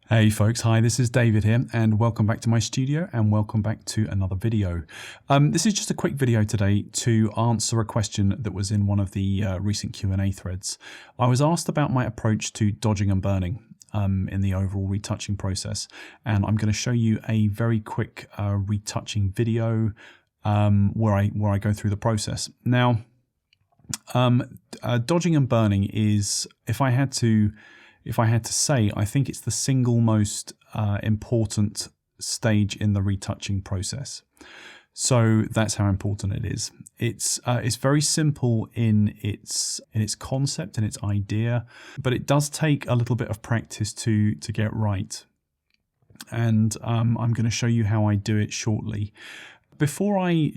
Hey folks, hi, this is David here and welcome back to my studio and welcome back to another video. This is just a quick video today to answer a question that was in one of the recent Q&A threads. I was asked about my approach to dodging and burning in the overall retouching process, and I'm going to show you a very quick retouching video where I go through the process. Now, dodging and burning is, if I had to say, I think it's the single most important stage in the retouching process. So that's how important it is. It's very simple in its concept and its idea, but it does take a little bit of practice to get right. And I'm going to show you how I do it shortly. Before I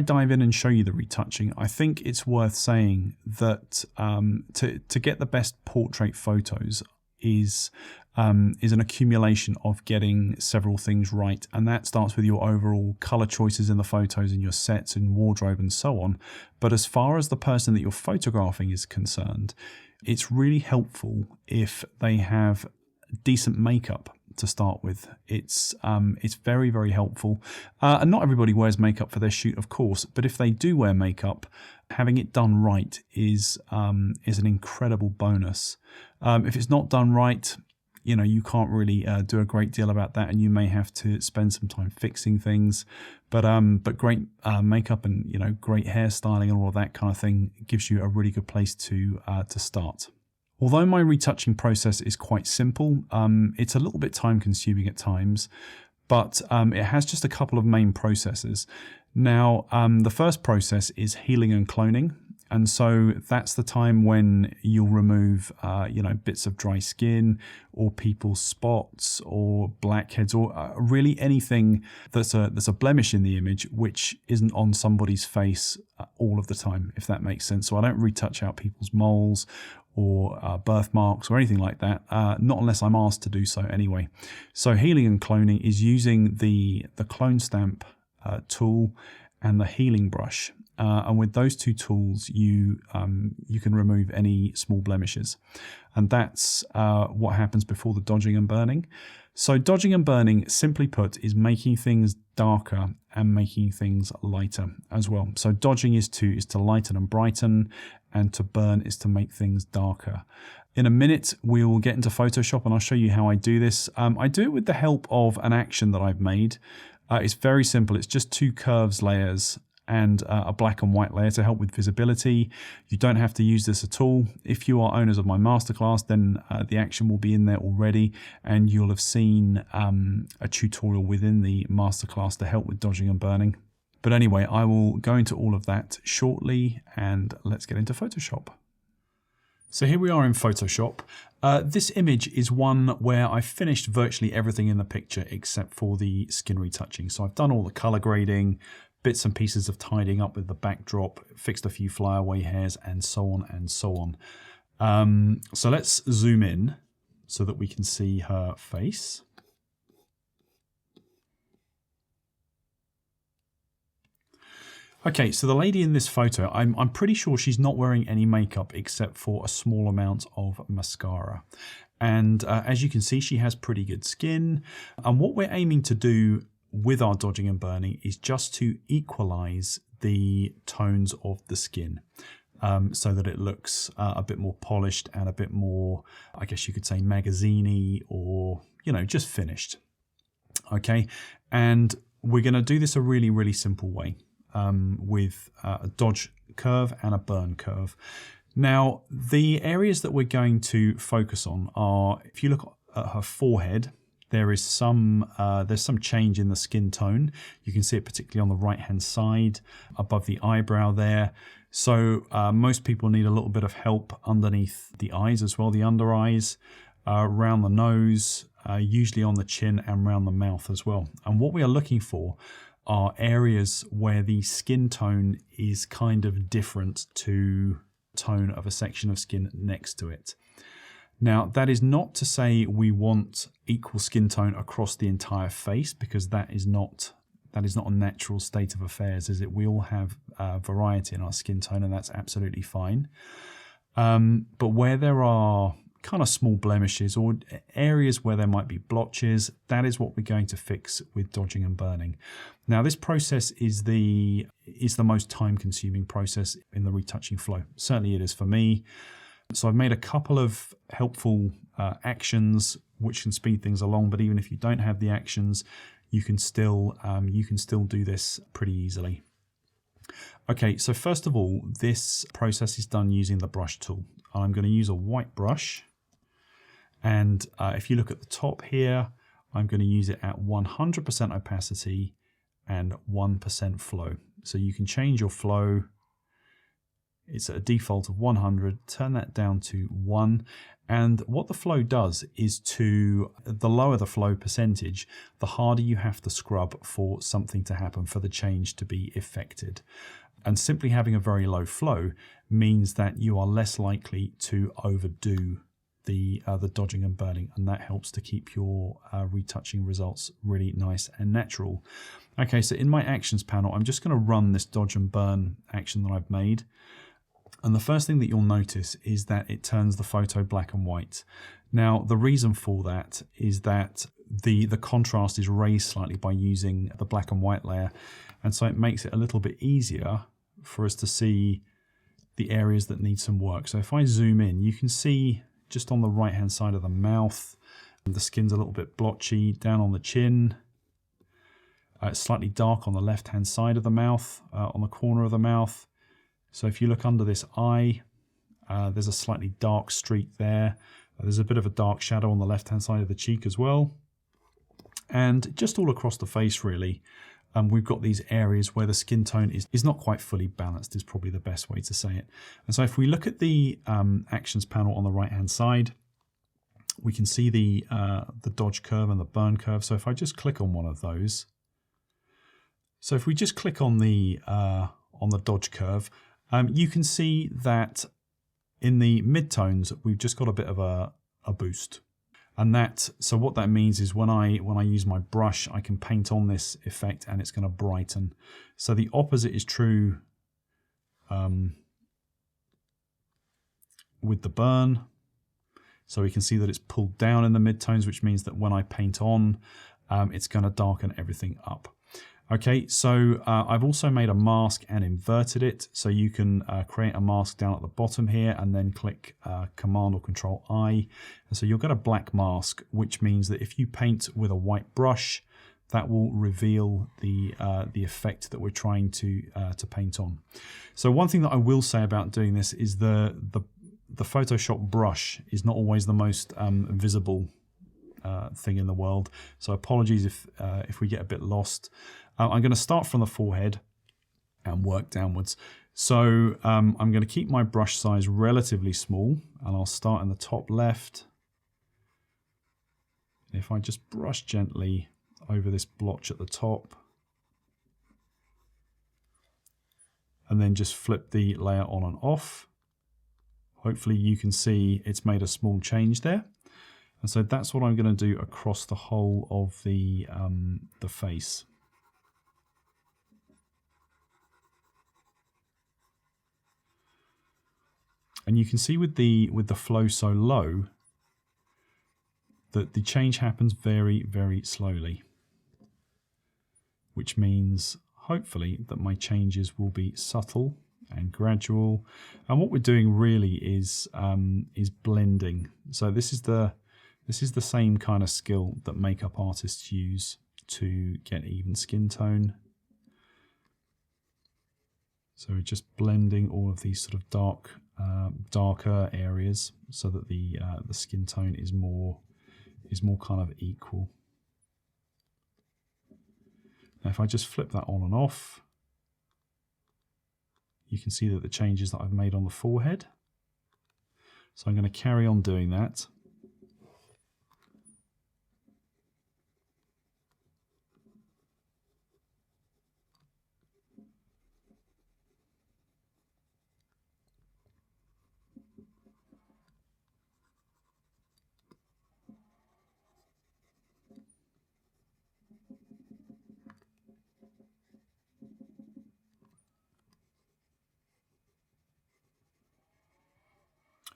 dive in and show you the retouching, I think it's worth saying that to get the best portrait photos is an accumulation of getting several things right, and that starts with your overall color choices in the photos and your sets and wardrobe and so on. But as far as the person that you're photographing is concerned, it's really helpful if they have decent makeup to start with. It's very, very helpful. And not everybody wears makeup for their shoot, of course, but if they do wear makeup, having it done right is an incredible bonus. If it's not done right, you know, you can't really do a great deal about that, and you may have to spend some time fixing things. But great makeup and, you know, great hairstyling and all of that kind of thing gives you a really good place to start. Although my retouching process is quite simple, it's a little bit time consuming at times, but it has just a couple of main processes. Now, the first process is healing and cloning. And so that's the time when you'll remove, bits of dry skin or people's spots or blackheads or really anything that's a blemish in the image which isn't on somebody's face all of the time, if that makes sense. So I don't retouch out people's moles or birthmarks or anything like that, not unless I'm asked to do so anyway. So healing and cloning is using the clone stamp tool and the healing brush. And with those two tools, you can remove any small blemishes. And that's what happens before the dodging and burning. So dodging and burning, simply put, is making things darker and making things lighter as well. So dodging is to lighten and brighten, and to burn is to make things darker. In a minute, we will get into Photoshop and I'll show you how I do this. I do it with the help of an action that I've made. It's very simple. It's just two curves layers and a black and white layer to help with visibility. You don't have to use this at all. If you are owners of my masterclass, then the action will be in there already, and you'll have seen a tutorial within the masterclass to help with dodging and burning. But anyway, I will go into all of that shortly, and let's get into Photoshop. So here we are in Photoshop. This image is one where I've finished virtually everything in the picture except for the skin retouching. So I've done all the color grading, bits and pieces of tidying up with the backdrop, fixed a few flyaway hairs, and so on and so on. So let's zoom in so that we can see her face. Okay, so the lady in this photo, I'm pretty sure she's not wearing any makeup except for a small amount of mascara. And as you can see, she has pretty good skin. And what we're aiming to do with our dodging and burning is just to equalize the tones of the skin so that it looks a bit more polished and a bit more, I guess you could say, magazine-y, or, you know, just finished. Okay, and we're going to do this a really, really simple way with a dodge curve and a burn curve. Now, the areas that we're going to focus on are, if you look at her forehead, there's some change in the skin tone. You can see it particularly on the right-hand side above the eyebrow there. So most people need a little bit of help underneath the eyes as well, the under eyes, around the nose, usually on the chin, and around the mouth as well. And what we are looking for are areas where the skin tone is kind of different to tone of a section of skin next to it. Now, that is not to say we want equal skin tone across the entire face, because that is not a natural state of affairs, is it? We all have variety in our skin tone, and that's absolutely fine. But where there are kind of small blemishes or areas where there might be blotches, that is what we're going to fix with dodging and burning. Now, this process is the most time-consuming process in the retouching flow. Certainly it is for me. So I've made a couple of helpful actions which can speed things along, but even if you don't have the actions, you can still do this pretty easily. Okay, so first of all, this process is done using the brush tool. I'm going to use a white brush, and if you look at the top here, I'm going to use it at 100% opacity and 1% flow. So you can change your flow. It's at a default of 100, turn that down to 1. And what the flow does is the lower the flow percentage, the harder you have to scrub for something to happen, for the change to be effected. And simply having a very low flow means that you are less likely to overdo the dodging and burning, and that helps to keep your retouching results really nice and natural. Okay, so in my actions panel, I'm just going to run this dodge and burn action that I've made. And the first thing that you'll notice is that it turns the photo black and white. Now, the reason for that is that the contrast is raised slightly by using the black and white layer. And so it makes it a little bit easier for us to see the areas that need some work. So if I zoom in, you can see just on the right-hand side of the mouth, the skin's a little bit blotchy down on the chin. It's slightly dark on the left-hand side of the mouth, on the corner of the mouth. So if you look under this eye, there's a slightly dark streak there. There's a bit of a dark shadow on the left-hand side of the cheek as well. And just all across the face, really, we've got these areas where the skin tone is not quite fully balanced, is probably the best way to say it. And so if we look at the actions panel on the right-hand side, we can see the dodge curve and the burn curve. So if I just click on one of those, so if we just click on the dodge curve, you can see that in the midtones, we've just got a bit of a boost. And so what that means is when I use my brush, I can paint on this effect and it's going to brighten. So the opposite is true with the burn. So we can see that it's pulled down in the midtones, which means that when I paint on, it's going to darken everything up. Okay, so I've also made a mask and inverted it. So you can create a mask down at the bottom here and then click Command or Control I. And so you'll get a black mask, which means that if you paint with a white brush, that will reveal the effect that we're trying to paint on. So one thing that I will say about doing this is the Photoshop brush is not always the most visible thing in the world. So apologies if we get a bit lost. I'm going to start from the forehead and work downwards. So I'm going to keep my brush size relatively small, and I'll start in the top left. And if I just brush gently over this blotch at the top, and then just flip the layer on and off, hopefully you can see it's made a small change there. And so that's what I'm going to do across the whole of the face. And you can see with the flow so low that the change happens very, very slowly, which means hopefully that my changes will be subtle and gradual. And what we're doing really is blending. So this is the same kind of skill that makeup artists use to get even skin tone. So we're just blending all of these sort of darker areas so that the skin tone is more kind of equal. Now if I just flip that on and off, you can see that the changes that I've made on the forehead. So I'm going to carry on doing that.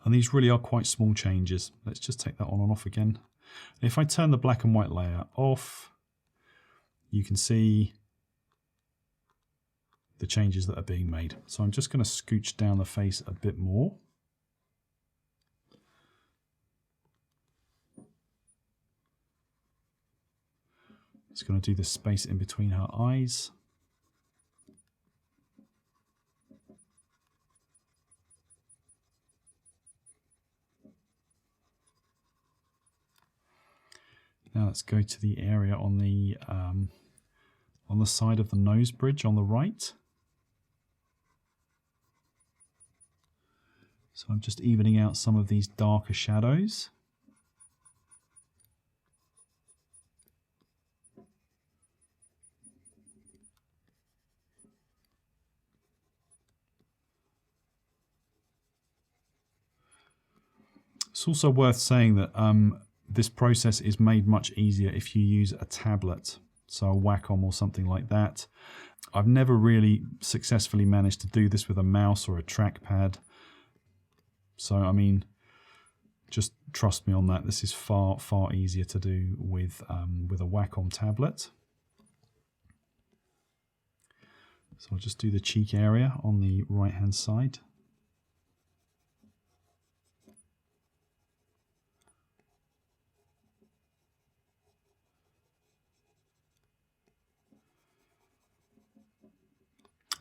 And these really are quite small changes. Let's just take that on and off again. If I turn the black and white layer off, you can see the changes that are being made. So I'm just going to scooch down the face a bit more. Just going to do the space in between her eyes. Now let's go to the area on the side of the nose bridge on the right. So I'm just evening out some of these darker shadows. It's also worth saying that this process is made much easier if you use a tablet, so a Wacom or something like that. I've never really successfully managed to do this with a mouse or a trackpad. So, I mean, just trust me on that. This is far, far easier to do with a Wacom tablet. So I'll just do the cheek area on the right-hand side.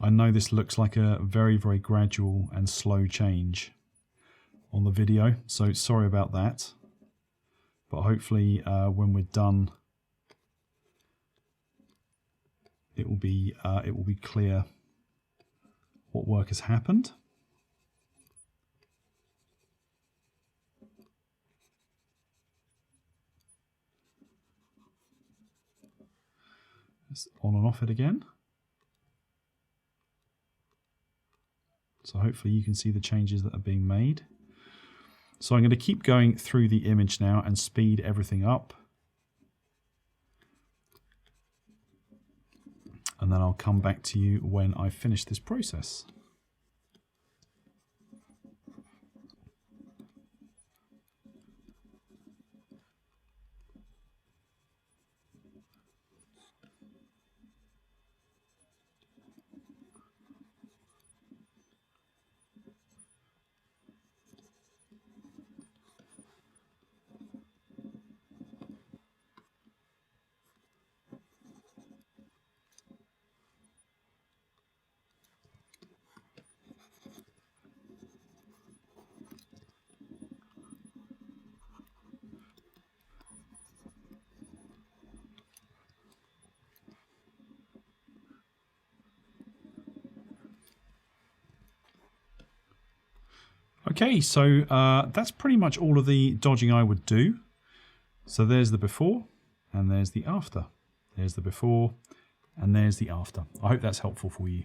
I know this looks like a very, very gradual and slow change on the video, so sorry about that. But hopefully when we're done, it will be clear what work has happened. Just on and off it again. So hopefully you can see the changes that are being made. So I'm going to keep going through the image now and speed everything up. And then I'll come back to you when I finish this process. Okay, so that's pretty much all of the dodging I would do. So there's the before and there's the after. There's the before and there's the after. I hope that's helpful for you.